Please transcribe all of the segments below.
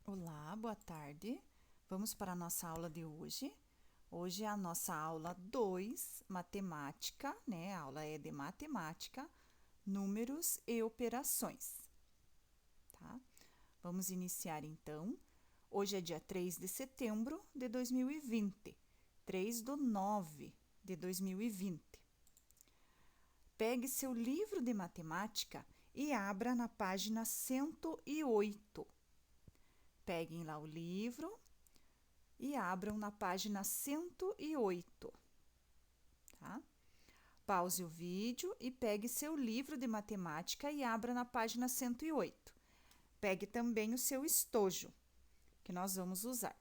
Olá, boa tarde. Vamos para a nossa aula de hoje. Hoje é a nossa aula 2, matemática, né? A aula é de matemática, números e operações, tá? Vamos iniciar então. Hoje é dia 3 de setembro de 2020, 3/9 de 2020. Pegue seu livro de matemática e abra na página 108. Peguem lá o livro e abram na página 108, tá? Pause o vídeo e pegue seu livro de matemática e abra na página 108. Pegue também o seu estojo, que nós vamos usar.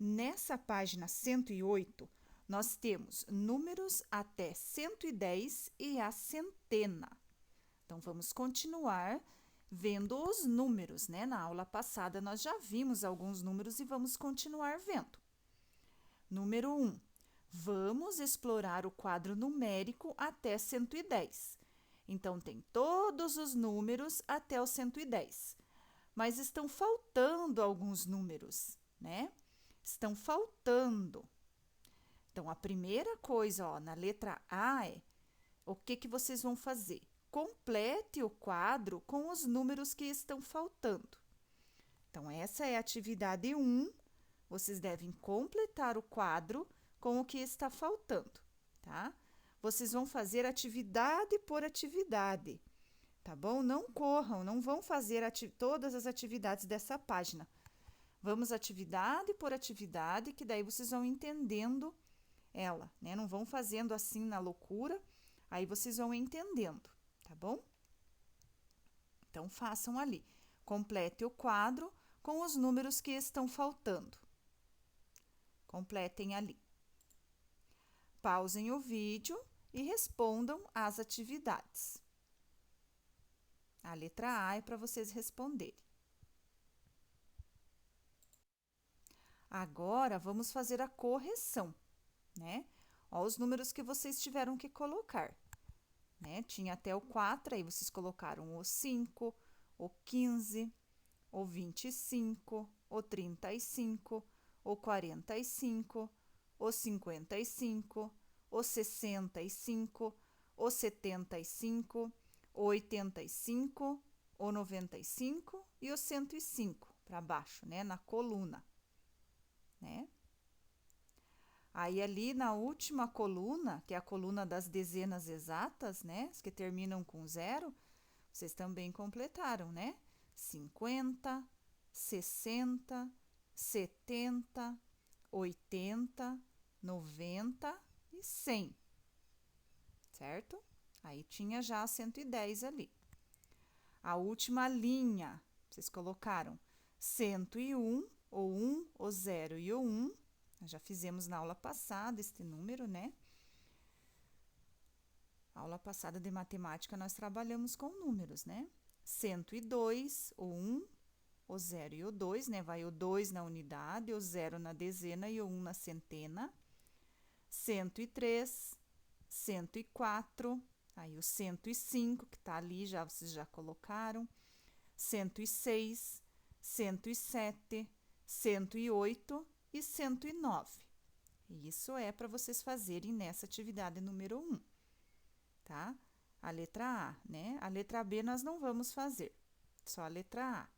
Nessa página 108, nós temos números até 110 e a centena. Então, vamos continuar vendo os números, né? Na aula passada, nós já vimos alguns números e vamos continuar vendo. Número 1. Vamos explorar o quadro numérico até 110. Então, tem todos os números até o 110. Mas estão faltando alguns números, né? Estão faltando. Então, a primeira coisa, ó, na letra A é o que vocês vão fazer? Complete o quadro com os números que estão faltando. Então, essa é a atividade 1. Vocês devem completar o quadro com o que está faltando, tá? Vocês vão fazer atividade por atividade, tá bom? Não corram, não vão fazer todas as atividades dessa página. Vamos atividade por atividade, que daí vocês vão entendendo ela, né? Não vão fazendo assim na loucura, aí vocês vão entendendo, tá bom? Então, façam ali. Complete o quadro com os números que estão faltando. Completem ali. Pausem o vídeo e respondam às atividades. A letra A é para vocês responderem. Agora, vamos fazer a correção, né? Ó, os números que vocês tiveram que colocar, né? Tinha até o 4, aí vocês colocaram o 5, o 15, o 25, o 35, o 45, o 55, o 65, o 75, o 85, o 95 e o 105 para baixo, né? Na coluna, né? Aí, ali na última coluna, que é a coluna das dezenas exatas, né? As que terminam com 0, vocês também completaram, né? 50, 60, 70, 80, 90 e 100, certo? Aí tinha já 110 ali. A última linha, vocês colocaram 101, o 1, o 0 e o 1. Nós já fizemos na aula passada este número, né? Na aula passada de matemática, nós trabalhamos com números, né? 102, o 1, o 0 e o 2, né? Vai o 2 na unidade, o 0 na dezena e o 1 na centena. 103, 104, aí o 105, que tá ali, já vocês já colocaram. 106, 107, 108 e 109. Isso é para vocês fazerem nessa atividade número 1, tá? A letra A, né? A letra B nós não vamos fazer, só a letra A.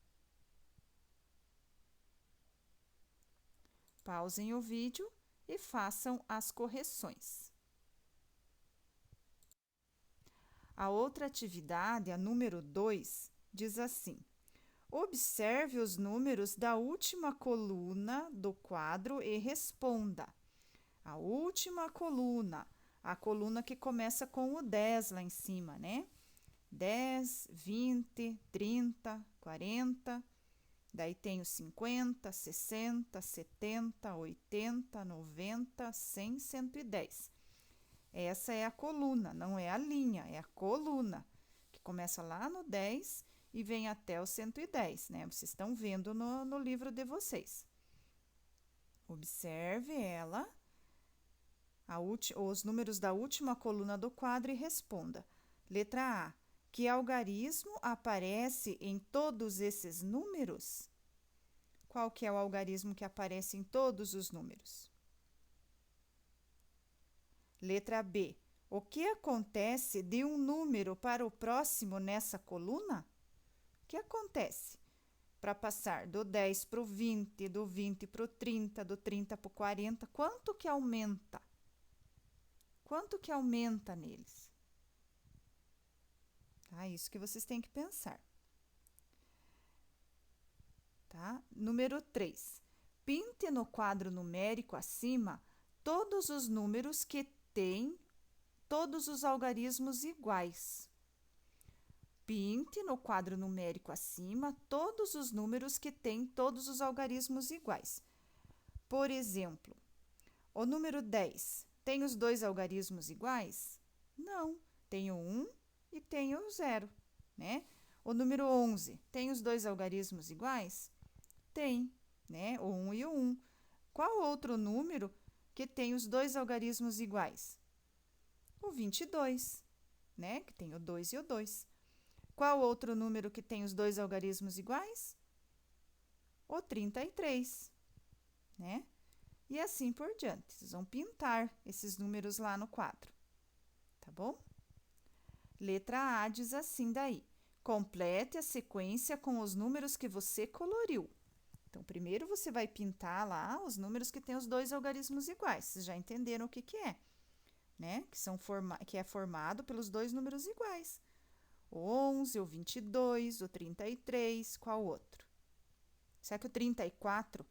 Pausem o vídeo e façam as correções. A outra atividade, a número 2, diz assim: observe os números da última coluna do quadro e responda. A última coluna, a coluna que começa com o 10 lá em cima, né? 10, 20, 30, 40. Daí tem os 50, 60, 70, 80, 90, 100, 110. Essa é a coluna, não é a linha, é a coluna, que começa lá no 10 e vem até o 110, né? Vocês estão vendo no livro de vocês. Observe ela, os números da última coluna do quadro e responda. Letra A, Que algarismo aparece em todos esses números? Qual que é o algarismo que aparece em todos os números? Letra B. O que acontece de um número para o próximo nessa coluna? O que acontece para passar do 10 para o 20, do 20 para o 30, do 30 para o 40? Quanto que aumenta? Quanto que aumenta neles? Tá? Isso que vocês têm que pensar. Tá? Número 3. Pinte no quadro numérico acima todos os números que têm todos os algarismos iguais. Pinte no quadro numérico acima todos os números que têm todos os algarismos iguais. Por exemplo, o número 10 tem os dois algarismos iguais? Não, tem o 1 e tem o 0, né? O número 11 tem os dois algarismos iguais? Tem, né? O 1 e o 1. Qual outro número que tem os dois algarismos iguais? O 22, né? Que tem o 2 e o 2. Qual outro número que tem os dois algarismos iguais? O 33, né? E assim por diante. Vocês vão pintar esses números lá no quadro, tá bom? Letra A diz assim daí: complete a sequência com os números que você coloriu. Então, primeiro você vai pintar lá os números que têm os dois algarismos iguais. Vocês já entenderam o que que é, né? Que é formado pelos dois números iguais. O 11, o 22, o 33, qual outro? Será que o 34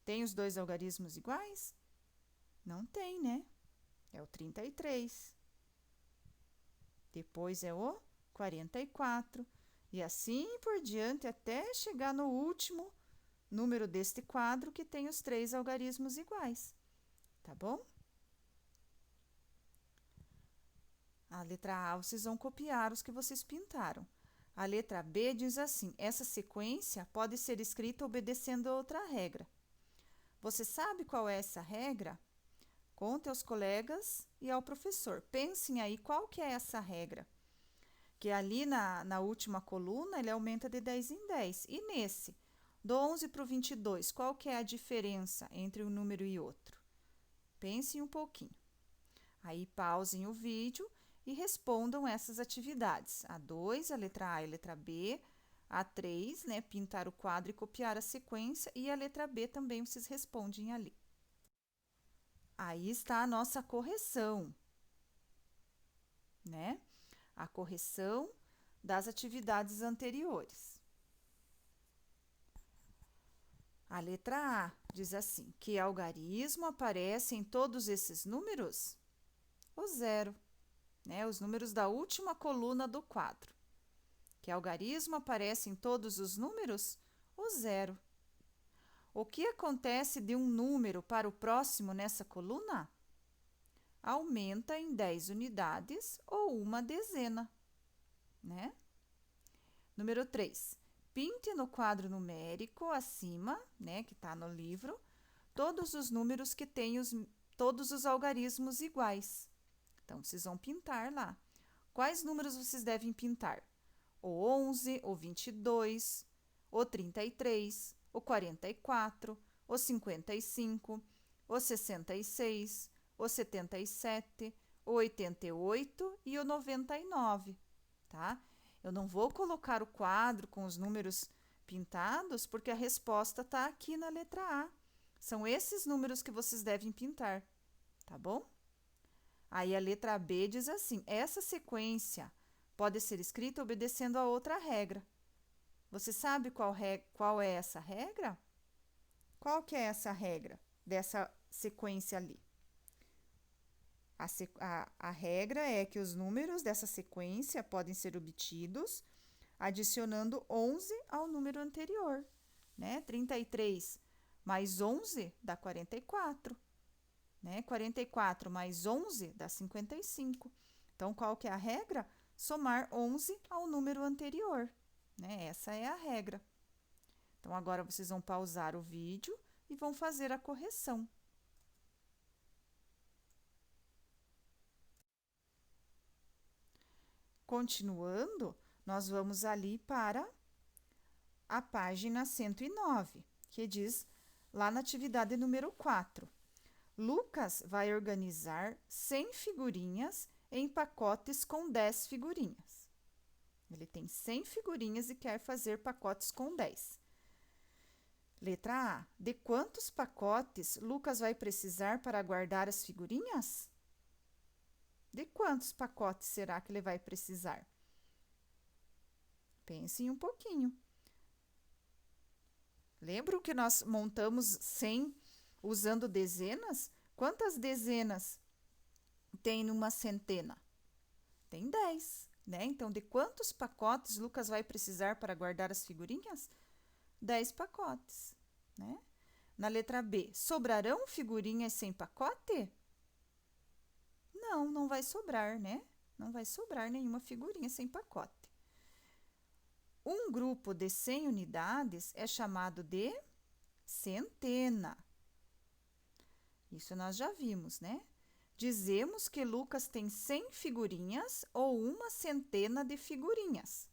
tem os dois algarismos iguais? Não tem, né? É o 33. Depois é o 44. E assim por diante até chegar no último número deste quadro que tem os três algarismos iguais. Tá bom? A letra A, vocês vão copiar os que vocês pintaram. A letra B diz assim: essa sequência pode ser escrita obedecendo a outra regra. Você sabe qual é essa regra? Conte aos colegas e ao professor. Pensem aí qual que é essa regra. Que ali na última coluna ele aumenta de 10 em 10. E nesse, do 11 para o 22, qual que é a diferença entre um número e outro? Pensem um pouquinho. Aí pausem o vídeo e respondam essas atividades. A 2, a letra A e a letra B. A 3, né, pintar o quadro e copiar a sequência. E a letra B também vocês respondem ali. Aí está a nossa correção, né? A correção das atividades anteriores. A letra A diz assim: que algarismo aparece em todos esses números? O 0, né? Os números da última coluna do quadro. Que algarismo aparece em todos os números? O 0. O que acontece de um número para o próximo nessa coluna? Aumenta em 10 unidades ou uma dezena, né? Número 3. Pinte no quadro numérico acima, né, que está no livro, todos os números que têm todos os algarismos iguais. Então, vocês vão pintar lá. Quais números vocês devem pintar? O 11, o 22, o 33, o 44, o 55, o 66, o 77, o 88 e o 99, tá? Eu não vou colocar o quadro com os números pintados, porque a resposta está aqui na letra A. São esses números que vocês devem pintar, tá bom? Aí a letra B diz assim: essa sequência pode ser escrita obedecendo a outra regra. Você sabe qual é essa regra? Qual que é essa regra dessa sequência ali? A regra é que os números dessa sequência podem ser obtidos adicionando 11 ao número anterior, né? 33 mais 11 dá 44, né? 44 mais 11 dá 55. Então, qual que é a regra? Somar 11 ao número anterior, né? Essa é a regra. Então, agora vocês vão pausar o vídeo e vão fazer a correção. Continuando, nós vamos ali para a página 109, que diz lá na atividade número 4. Lucas vai organizar 100 figurinhas em pacotes com 10 figurinhas. Ele tem 100 figurinhas e quer fazer pacotes com 10. Letra A. De quantos pacotes Lucas vai precisar para guardar as figurinhas? De quantos pacotes será que ele vai precisar? Pense um pouquinho. Lembram que nós montamos 100 usando dezenas? Quantas dezenas tem numa centena? Tem 10, né? Então, de quantos pacotes Lucas vai precisar para guardar as figurinhas? 10 pacotes, né? Na letra B, sobrarão figurinhas sem pacote? Não, não vai sobrar, né? Não vai sobrar nenhuma figurinha sem pacote. Um grupo de 100 unidades é chamado de centena. Isso nós já vimos, né? Dizemos que Lucas tem 100 figurinhas ou uma centena de figurinhas.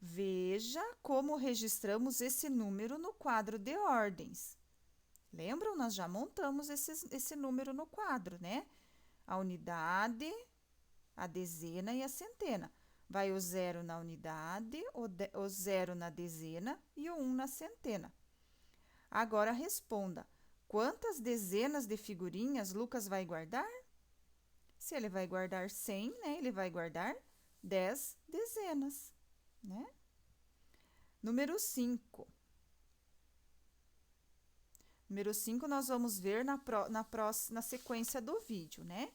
Veja como registramos esse número no quadro de ordens. Lembram? Nós já montamos esse número no quadro, né? A unidade, a dezena e a centena. Vai o 0 na unidade, o 0 na dezena e o 1 na centena. Agora responda: quantas dezenas de figurinhas Lucas vai guardar? Se ele vai guardar 100, né? Ele vai guardar 10 dezenas, né? Número 5. Número 5 nós vamos ver na sequência do vídeo, né?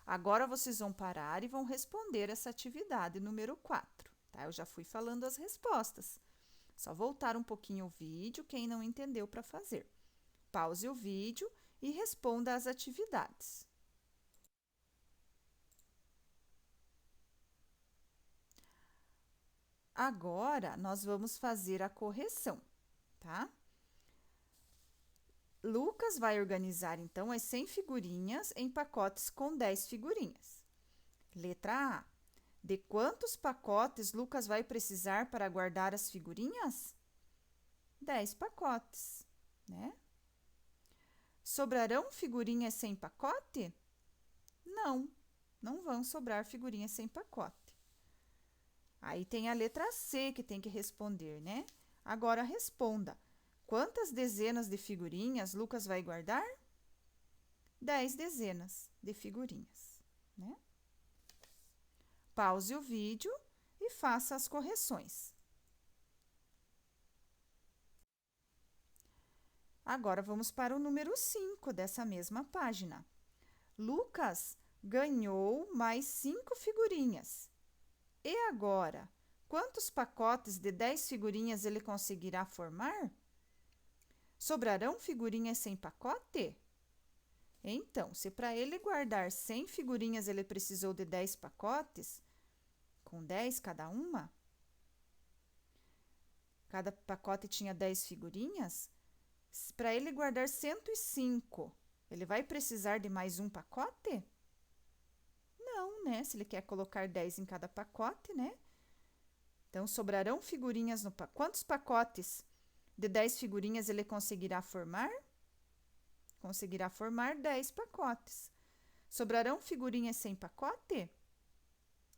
Agora vocês vão parar e vão responder essa atividade número 4, tá? Eu já fui falando as respostas. Só voltar um pouquinho o vídeo, quem não entendeu para fazer. Pause o vídeo e responda às atividades. Agora, nós vamos fazer a correção, tá? Lucas vai organizar, então, as 100 figurinhas em pacotes com 10 figurinhas. Letra A. De quantos pacotes Lucas vai precisar para guardar as figurinhas? 10 pacotes, né? Sobrarão figurinhas sem pacote? Não, não vão sobrar figurinhas sem pacote. Aí tem a letra C que tem que responder, né? Agora responda. Quantas dezenas de figurinhas Lucas vai guardar? 10 dezenas de figurinhas, né? Pause o vídeo e faça as correções. Agora vamos para o número 5 dessa mesma página. Lucas ganhou mais 5 figurinhas. E agora, quantos pacotes de 10 figurinhas ele conseguirá formar? Sobrarão figurinhas sem pacote? Então, se para ele guardar 100 figurinhas ele precisou de 10 pacotes, com 10 cada uma, cada pacote tinha 10 figurinhas, para ele guardar 105, ele vai precisar de mais um pacote? Não, né? Se ele quer colocar 10 em cada pacote, né? Então, sobrarão figurinhas no pacote. Quantos pacotes de 10 figurinhas ele conseguirá formar? Conseguirá formar 10 pacotes. Sobrarão figurinhas sem pacote?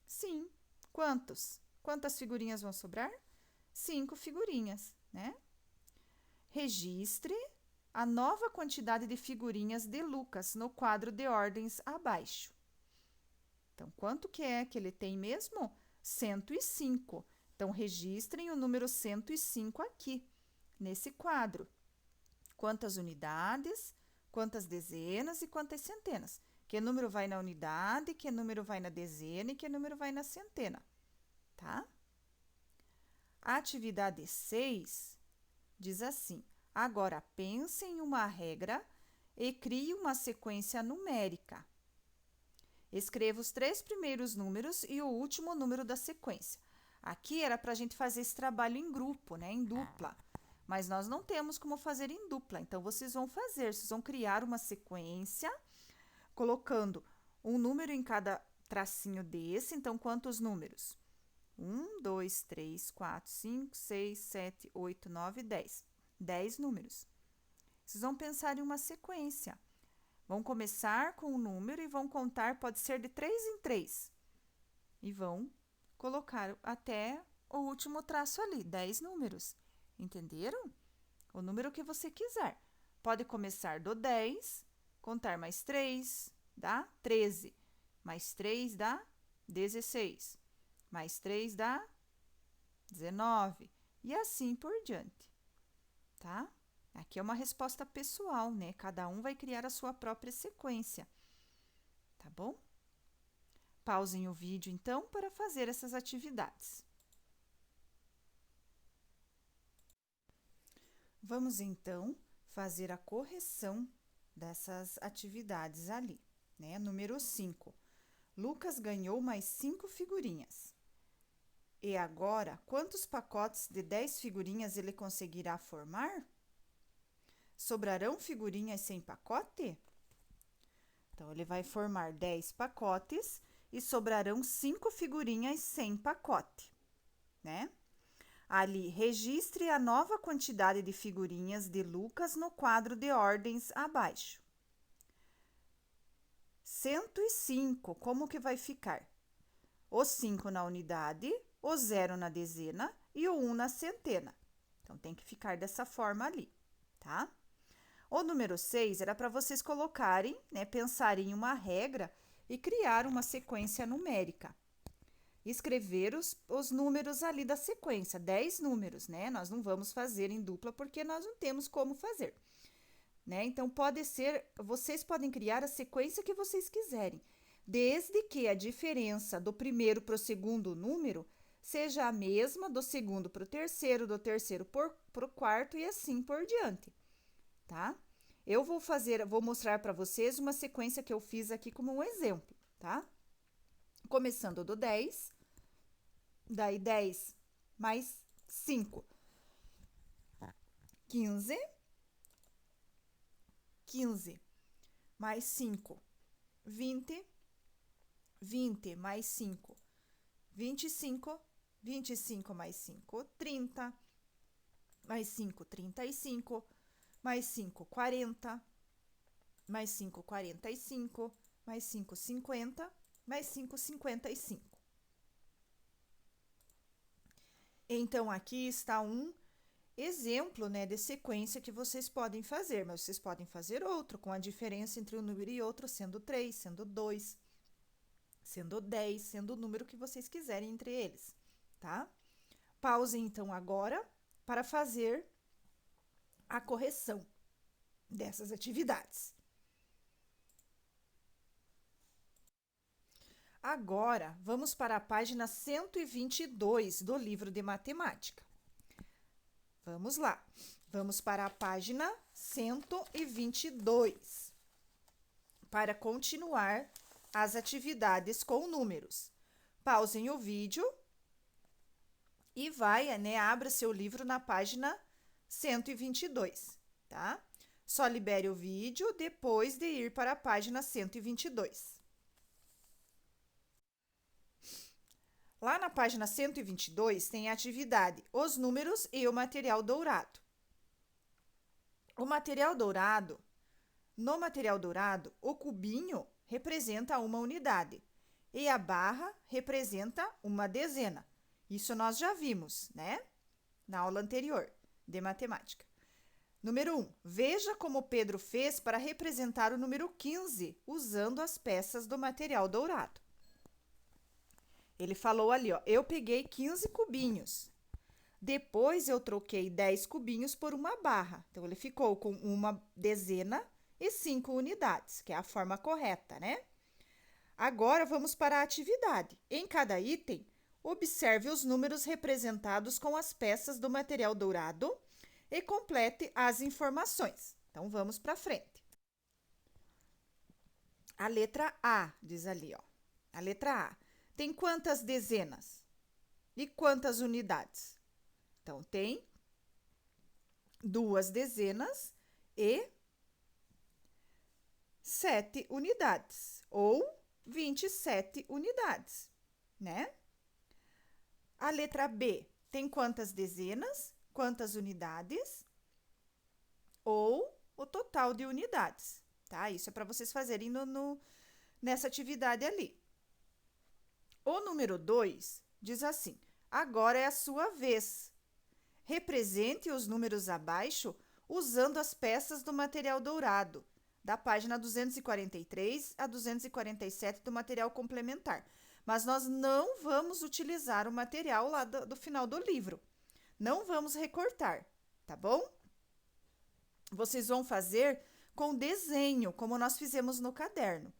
Sim. Quantos? Quantas figurinhas vão sobrar? 5 figurinhas, né? Registre a nova quantidade de figurinhas de Lucas no quadro de ordens abaixo. Então, quanto que é que ele tem mesmo? 105. Então, registrem o número 105 aqui, nesse quadro. Quantas unidades, quantas dezenas e quantas centenas. Que número vai na unidade, que número vai na dezena e que número vai na centena, tá? A atividade 6 diz assim: agora pense em uma regra e crie uma sequência numérica. Escreva os 3 primeiros números e o último número da sequência. Aqui era para a gente fazer esse trabalho em grupo, né? Em dupla. Mas nós não temos como fazer em dupla. Então, vocês vão criar uma sequência, colocando um número em cada tracinho desse, então, quantos números? 1, 2, 3, 4, 5, 6, 7, 8, 9, 10. 10 números. Vocês vão pensar em uma sequência. Vão começar com o número e vão contar, pode ser de 3 em 3. E vão colocar até o último traço ali, 10 números. Entenderam? O número que você quiser. Pode começar do 10, contar mais 3, dá 13. Mais 3 dá 16. Mais 3 dá 19. E assim por diante, tá? Aqui é uma resposta pessoal, né? Cada um vai criar a sua própria sequência, tá bom? Pausem o vídeo, então, para fazer essas atividades. Vamos, então, fazer a correção dessas atividades ali, né? Número 5. Lucas ganhou mais 5 figurinhas. E agora, quantos pacotes de 10 figurinhas ele conseguirá formar? Sobrarão figurinhas sem pacote? Então, ele vai formar 10 pacotes e sobrarão 5 figurinhas sem pacote, né? Ali, registre a nova quantidade de figurinhas de Lucas no quadro de ordens abaixo. 105, como que vai ficar? O 5 na unidade, o 0 na dezena e o 1 na centena. Então, tem que ficar dessa forma ali, tá? O número 6 era para vocês colocarem, né, pensarem em uma regra e criar uma sequência numérica. Escrever os números ali da sequência, 10 números, né? Nós não vamos fazer em dupla porque nós não temos como fazer, né? Então, pode ser, vocês podem criar a sequência que vocês quiserem, desde que a diferença do primeiro para o segundo número seja a mesma do segundo para o terceiro, do terceiro para o quarto e assim por diante, tá? Eu vou mostrar para vocês uma sequência que eu fiz aqui como um exemplo, tá? Começando do 10, daí 10 mais 5, 15, 15 mais 5, 20, 20 mais 5, 25, 25 mais 5, 30, mais 5, 35, mais 5, 40, mais 5, 45, mais 5, 50, mais 5, 55. Então, aqui está um exemplo, né, de sequência que vocês podem fazer, mas vocês podem fazer outro, com a diferença entre um número e outro sendo 3, sendo 2, sendo 10, sendo o número que vocês quiserem entre eles, tá? Pausem, então, agora para fazer a correção dessas atividades. Agora, vamos para a página 122 do livro de matemática. Vamos lá. Vamos para a página 122 para continuar as atividades com números. Pausem o vídeo e vai, né, abra seu livro na página 122, tá? Só libere o vídeo depois de ir para a página 122. Lá na página 122 tem a atividade Os números e o material dourado. No material dourado, o cubinho representa uma unidade e a barra representa uma dezena. Isso nós já vimos, né? Na aula anterior de matemática. Número 1. Veja como Pedro fez para representar o número 15 usando as peças do material dourado. Ele falou ali, ó, eu peguei 15 cubinhos. Depois eu troquei 10 cubinhos por uma barra. Então, ele ficou com uma dezena e 5 unidades, que é a forma correta, né? Agora, vamos para a atividade. Em cada item, observe os números representados com as peças do material dourado e complete as informações. Então, vamos para frente. A letra A, diz ali, ó. A letra A. Tem quantas dezenas? E quantas unidades? Então, tem 2 dezenas e 7 unidades, ou 27 unidades, né? A letra B tem quantas dezenas, quantas unidades ou o total de unidades, tá? Isso é para vocês fazerem nessa atividade ali. O número 2 diz assim: agora é a sua vez. Represente os números abaixo usando as peças do material dourado, da página 243 a 247 do material complementar. Mas nós não vamos utilizar o material lá do final do livro. Não vamos recortar, tá bom? Vocês vão fazer com desenho, como nós fizemos no caderno,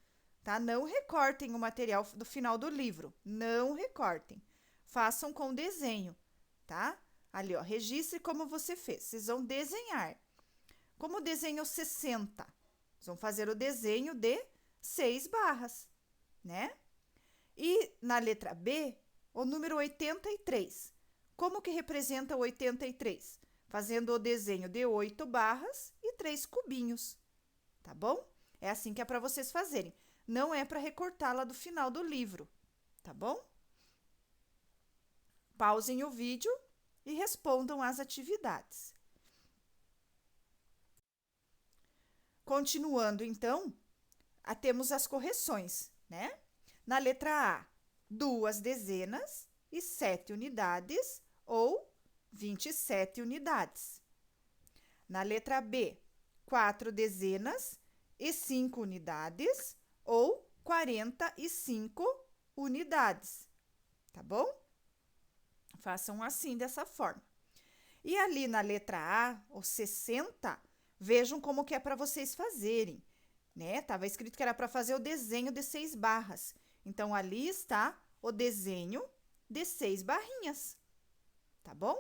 tá? Não recortem o material do final do livro, não recortem. Façam com desenho, tá? Ali, ó, registre como você fez. Vocês vão desenhar. Como desenho 60, vocês vão fazer o desenho de 6 barras, né? E na letra B, o número 83. Como que representa o 83? Fazendo o desenho de 8 barras e 3 cubinhos, tá bom? É assim que é para vocês fazerem. Não é para recortar lá do final do livro, tá bom? Pausem o vídeo e respondam às atividades. Continuando, então, temos as correções, né? Na letra A, 2 dezenas e 7 unidades ou 27 unidades. Na letra B, 4 dezenas e 5 unidades ou 45 unidades, tá bom? Façam assim, dessa forma. E ali na letra A, os 60, vejam como que é para vocês fazerem, né? Tava escrito que era para fazer o desenho de 6 barras. Então, ali está o desenho de 6 barrinhas, tá bom?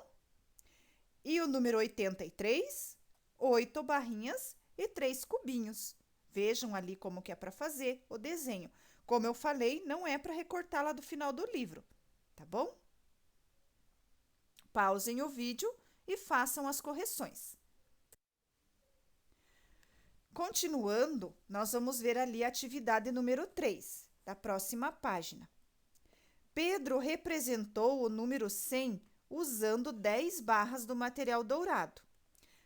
E o número 83, 8 barrinhas e 3 cubinhos. Vejam ali como que é para fazer o desenho. Como eu falei, não é para recortar lá do final do livro, tá bom? Pausem o vídeo e façam as correções. Continuando, nós vamos ver ali a atividade número 3, da próxima página. Pedro representou o número 100 usando 10 barras do material dourado.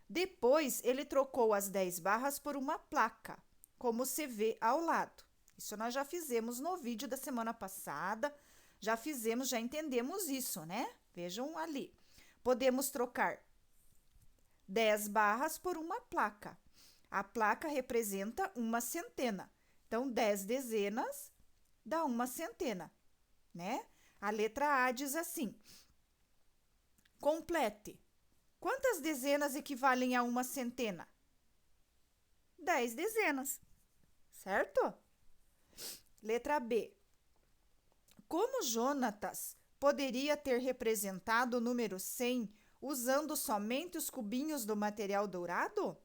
Depois, ele trocou as 10 barras por uma placa, como se vê ao lado. Isso nós já fizemos no vídeo da semana passada, já entendemos isso, né? Vejam ali. Podemos trocar 10 barras por uma placa. A placa representa uma centena. Então, 10 dezenas dá uma centena, né? A letra A diz assim: complete. Quantas dezenas equivalem a uma centena? 10 dezenas, certo? Letra B. Como Jonatas poderia ter representado o número 100 usando somente os cubinhos do material dourado?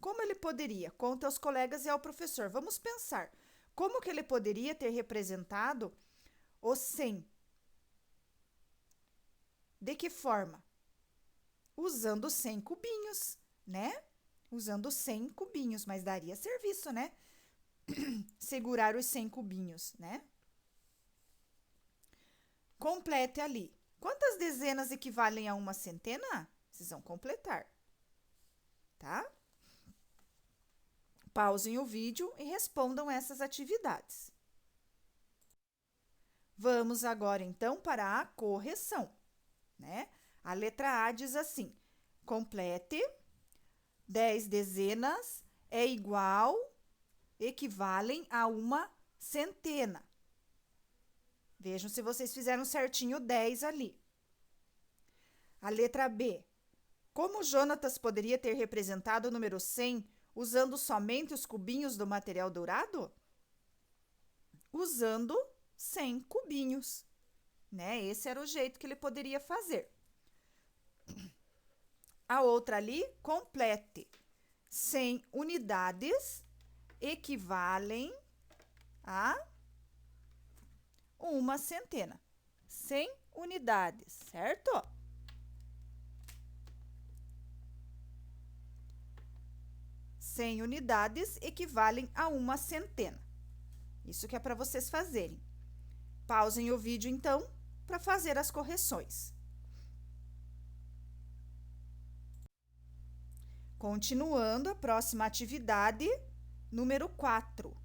Como ele poderia? Conta aos colegas e ao professor. Vamos pensar. Como que ele poderia ter representado o 100? De que forma? Usando 100 cubinhos, né? Usando 100 cubinhos, mas daria serviço, né? Segurar os 100 cubinhos, né? Complete ali. Quantas dezenas equivalem a uma centena? Vocês vão completar, tá? Pausem o vídeo e respondam essas atividades. Vamos agora, então, para a correção, né? A letra A diz assim: complete, 10 dezenas é igual, equivalem a uma centena. Vejam se vocês fizeram certinho 10 ali. A letra B. Como Jonatas poderia ter representado o número 100 usando somente os cubinhos do material dourado? Usando 100 cubinhos, né? Esse era o jeito que ele poderia fazer. A outra ali, complete. 100 unidades equivalem a uma centena. 100 unidades, certo? Cem unidades equivalem a uma centena. Isso que é para vocês fazerem. Pausem o vídeo, então, para fazer as correções. Continuando, a próxima atividade, número 4.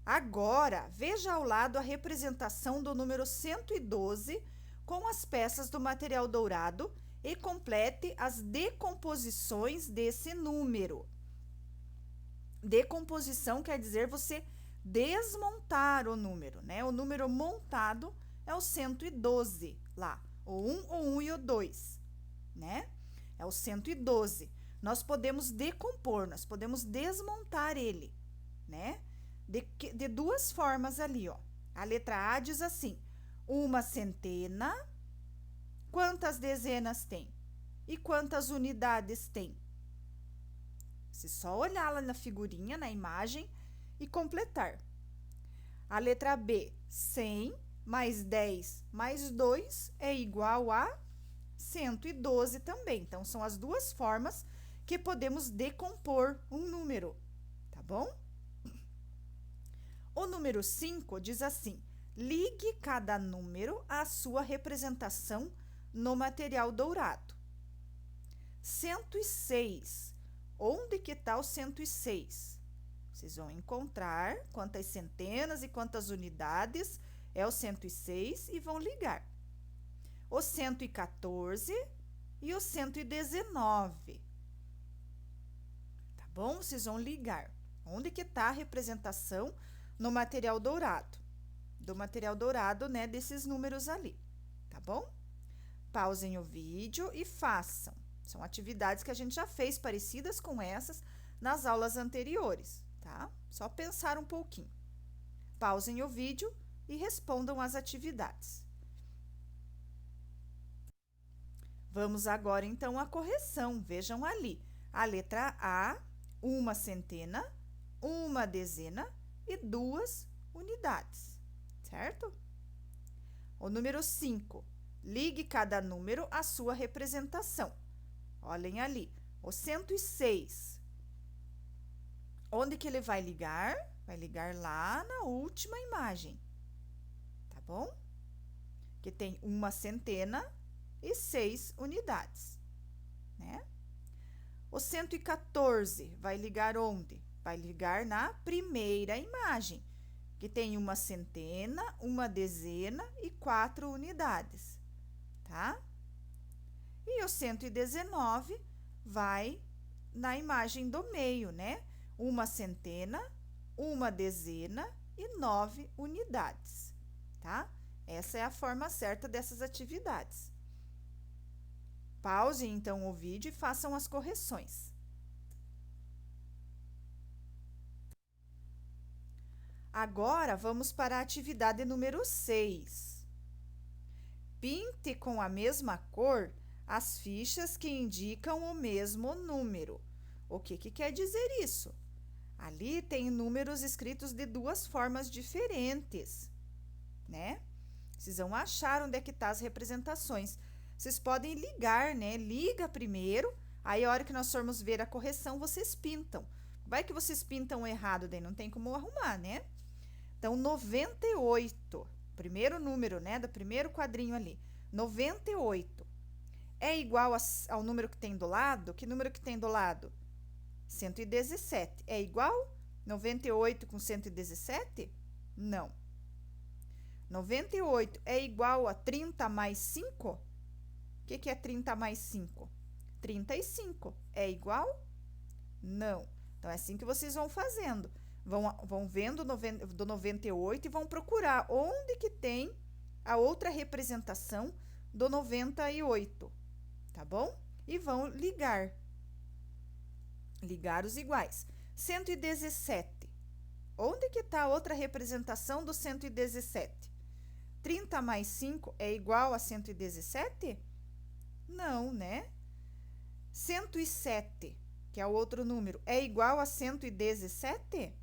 Agora, veja ao lado a representação do número 112 com as peças do material dourado e complete as decomposições desse número. Decomposição quer dizer você desmontar o número, né? O número montado é o 112 lá, o 1 e o 2, né? É o 112. Nós podemos decompor, nós podemos desmontar ele, né? De duas formas ali, ó. A letra A diz assim: uma centena, quantas dezenas tem? E quantas unidades tem? Se só olhar lá na figurinha, na imagem, e completar. A letra B, 100 mais 10 mais 2 é igual a 112 também. Então, são as duas formas que podemos decompor um número, tá bom? O número 5 diz assim: ligue cada número à sua representação no material dourado. 106. Onde que está o 106? Vocês vão encontrar quantas centenas e quantas unidades é o 106 e vão ligar. O 114 e o 119. Tá bom? Vocês vão ligar. Onde que está a representação no material dourado? Do material dourado, né, desses números ali, tá bom? Pausem o vídeo e façam. São atividades que a gente já fez parecidas com essas nas aulas anteriores, tá? Só pensar um pouquinho. Pausem o vídeo e respondam as atividades. Vamos agora, então, à correção. Vejam ali. A letra A, uma centena, uma dezena e 2 unidades, certo? O número 5. Ligue cada número à sua representação. Olhem ali, o 106. Onde que ele vai ligar? Vai ligar lá na última imagem, tá bom? Que tem uma centena e 6 unidades, né? O 114 vai ligar onde? Vai ligar na primeira imagem, que tem uma centena, uma dezena e 4 unidades, tá? E o 119 vai na imagem do meio, né? Uma centena, uma dezena e 9 unidades, tá? Essa é a forma certa dessas atividades. Pause, então, o vídeo e façam as correções. Agora, vamos para a atividade número 6. Pinte com a mesma cor as fichas que indicam o mesmo número. O que quer dizer isso? Ali tem números escritos de duas formas diferentes, né? Vocês vão achar onde é que tá as representações. Vocês podem ligar, né? Liga primeiro, aí a hora que nós formos ver a correção, vocês pintam. Vai que vocês pintam errado, daí não tem como arrumar, né? Então, 98, primeiro número, né? Do primeiro quadrinho ali. 98 é igual ao número que tem do lado? Que número que tem do lado? 117. É igual 98 com 117? Não. 98 é igual a 30 mais 5? O que é 30 mais 5? 35. É igual? Não. Então, é assim que vocês vão fazendo. Vão vendo do 98 e vão procurar onde que tem a outra representação do 98, tá bom? E vão ligar. Ligar os iguais. 117. Onde que está a outra representação do 117? 30 mais 5 é igual a 117? Não, né? 107, que é o outro número, é igual a 117?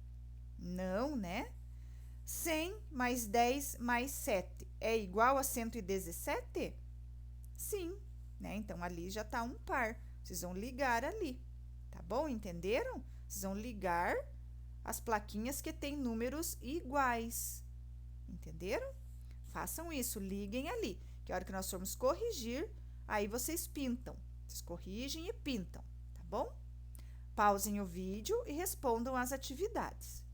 Não, né? 100 mais 10 mais 7 é igual a 117? Sim, né? Então, ali já está um par. Vocês vão ligar ali, tá bom? Entenderam? Vocês vão ligar as plaquinhas que têm números iguais. Entenderam? Façam isso, liguem ali, que a hora que nós formos corrigir, aí vocês pintam. Vocês corrigem e pintam, tá bom? Pausem o vídeo e respondam as atividades.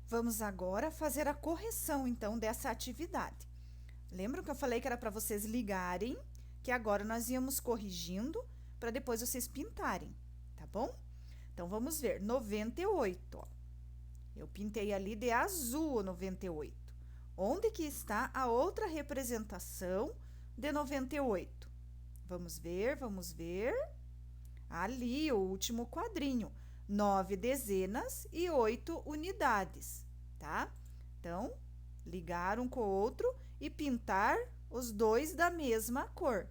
Vamos agora fazer a correção, então, dessa atividade. Lembram que eu falei que era para vocês ligarem, que agora nós íamos corrigindo para depois vocês pintarem, tá bom? Então, vamos ver, 98, ó. Eu pintei ali de azul o 98. Onde que está a outra representação de 98? Vamos ver, vamos ver. Ali, o último quadrinho. 9 dezenas e 8 unidades, tá? Então, ligar um com o outro e pintar os dois da mesma cor.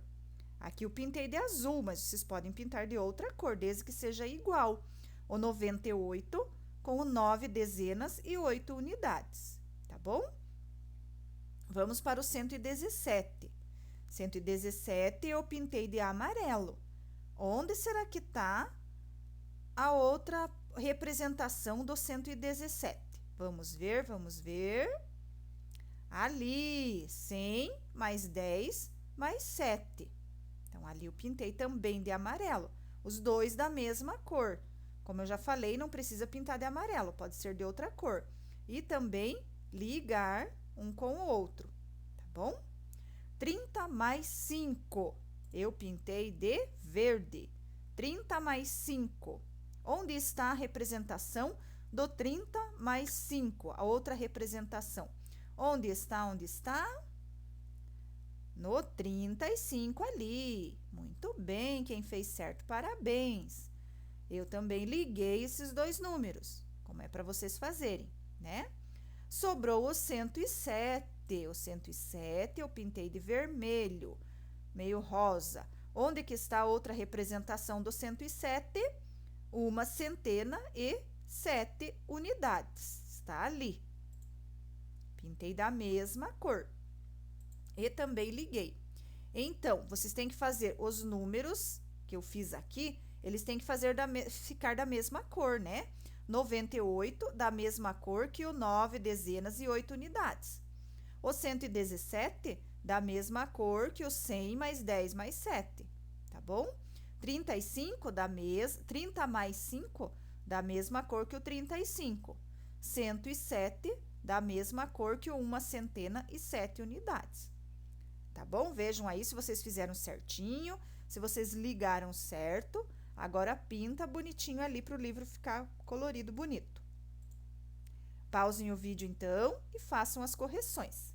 Aqui eu pintei de azul, mas vocês podem pintar de outra cor, desde que seja igual. O 98 com o 9 dezenas e 8 unidades, tá bom? Vamos para o 117. 117 eu pintei de amarelo. Onde será que está a outra representação do 117? Vamos ver, vamos ver. Ali, 100 mais 10 mais 7. Então, ali eu pintei também de amarelo. Os dois da mesma cor. Como eu já falei, não precisa pintar de amarelo, pode ser de outra cor. E também ligar um com o outro, tá bom? 30 mais 5, eu pintei de verde. 30 mais 5. Onde está a representação do 30 mais 5? A outra representação. Onde está? Onde está? No 35 ali. Muito bem, quem fez certo, parabéns. Eu também liguei esses dois números, como é para vocês fazerem, né? Sobrou o 107. O 107 eu pintei de vermelho, meio rosa. Onde que está a outra representação do 107? Uma centena e 7 unidades. Está ali. Pintei da mesma cor. E também liguei. Então, vocês têm que fazer os números que eu fiz aqui, eles têm que ficar da mesma cor, né? 98 da mesma cor que o 9 dezenas e 8 unidades. O 117 da mesma cor que o 100 mais 10 mais 7, tá bom? 30 mais 5 da mesma cor que o 35. 107 da mesma cor que o uma centena e 7 unidades. Tá bom? Vejam aí se vocês fizeram certinho, se vocês ligaram certo. Agora pinta bonitinho ali para o livro ficar colorido bonito. Pausem o vídeo então e façam as correções.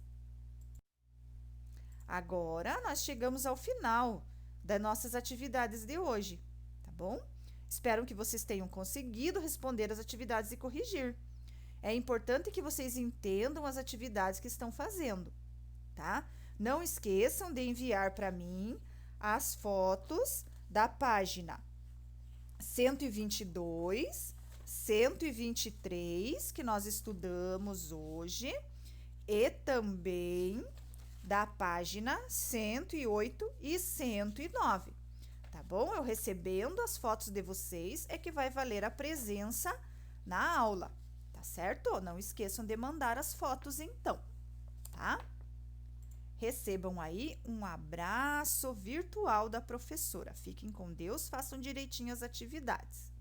Agora nós chegamos ao final das nossas atividades de hoje, tá bom? Espero que vocês tenham conseguido responder as atividades e corrigir. É importante que vocês entendam as atividades que estão fazendo, tá? Não esqueçam de enviar para mim as fotos da página 122, 123, que nós estudamos hoje, e também da página 108 e 109, tá bom? Eu recebendo as fotos de vocês é que vai valer a presença na aula, tá certo? Não esqueçam de mandar as fotos então, tá? Recebam aí um abraço virtual da professora. Fiquem com Deus, façam direitinho as atividades.